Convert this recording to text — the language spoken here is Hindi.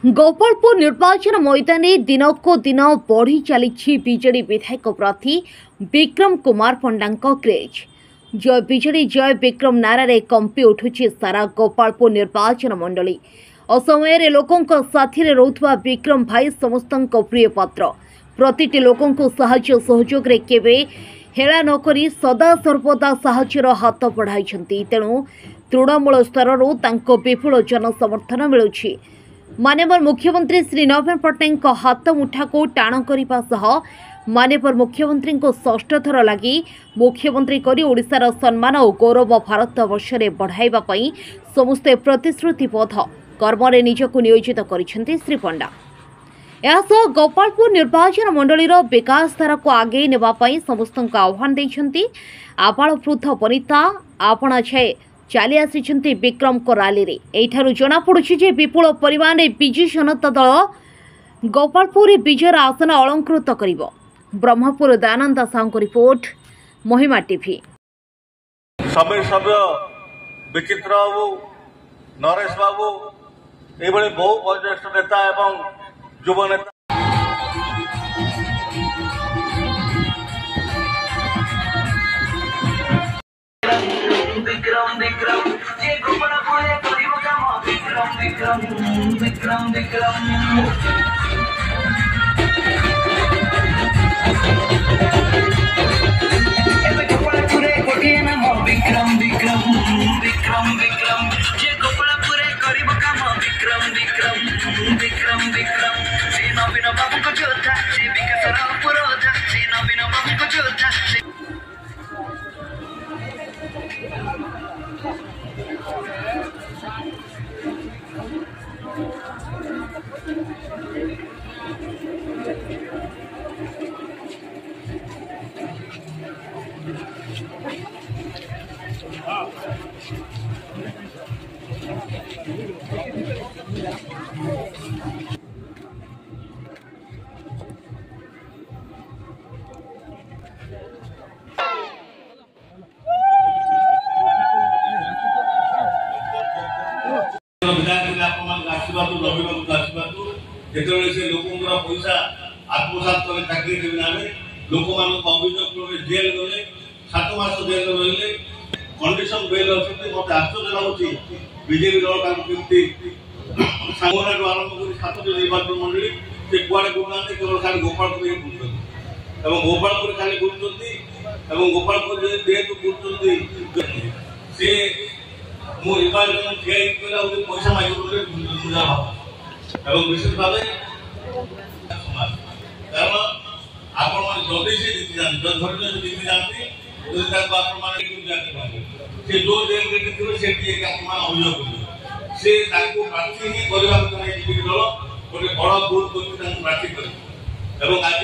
गोपालपुर निर्वाचन मैदान दिनक दिन बढ़ी चली बीजेडी विधायक प्रार्थी विक्रम कुमार पंडा क्रेज। जय बीजेडी जय विक्रम नारे कंपी उठुची सारा गोपालपुर निर्वाचन मंडली। असमय लोकों साथी रोथुवा विक्रम भाई समस्त प्रिय पात्र। प्रतिटी लोकों साहाय्य सहयोग रे केबे हेला नकरी सदा सर्वदा साहाय्यर हाथ बढ़ाई। तेणु तृणमूल स्तर विपुल जनसमर्थन मिलुछि। माननीय मुख्यमंत्री श्री नवीन पट्टनायक हाथ मुठा को टाण करने सह माननीय मुख्यमंत्री को षष्ठ थर लगी मुख्यमंत्री करी ओडिशार सम्मान और गौरव भारत वर्ष में बढ़ाइबा पई समस्ते प्रतिश्रुतिबद्ध कर्म निजक नियोजित करिसेंती श्री पंडा। यासह गोपालपुर निर्वाचन मंडलीर विकास धारा को आगे नेबा पई समस्त आह्वान देइछंती। आबाल वृद्ध वनिता आपण छे चली आसी विक्रम को रैली रे। एठारु जना पड़ुछि जे विपुल परिमाण विजु जनता दल गोपालपुर विजयर आसन अलंकृत करिवो। ब्रह्मपुर दयानंद साहू को रिपोर्ट, महिमा टीवी। समय सभ्य विचित्र बाबू, नरेश बाबू एभली बहु वरिष्ठ नेता एवं युव नेता विक्रम विक्रम जे गोपना पूरे करिव काम विक्रम विक्रम विक्रम विक्रम एबे गोपना पूरे कोटिया नाम विक्रम विक्रम विक्रम विक्रम जे गोपना पूरे करिव काम विक्रम विक्रम विक्रम विक्रम जे नवीन बाबू को जोधा जे विकासर पुरोधा जे नवीन बाबू को जोधा आशीर्वाद से लोक पैसा आत्मसात कर चाकरी देवे ना लोक अभियोग जेल गले 7 मास जेल रही कंडीशन बेल अच्छे मत आश्चर्य लगुच बीजेपी दल कमी सांगना आरंभ कर 7 निर्वाचन मंडली से कुआड़े बुलना केवल खाली गोपालपुर बुलुं गोपालपुर खाली बुलुं गोपालपुर जेहेतु बुलुं सी निर्वाचन ठिया पैसा मांग विशेष भाव कारण आपण जल्दी से जीति जाते जीति जाती से जो जेल थे अभियोग से प्रार्थी ही करने दल गोटे बड़ भूल प्रार्थी कर आज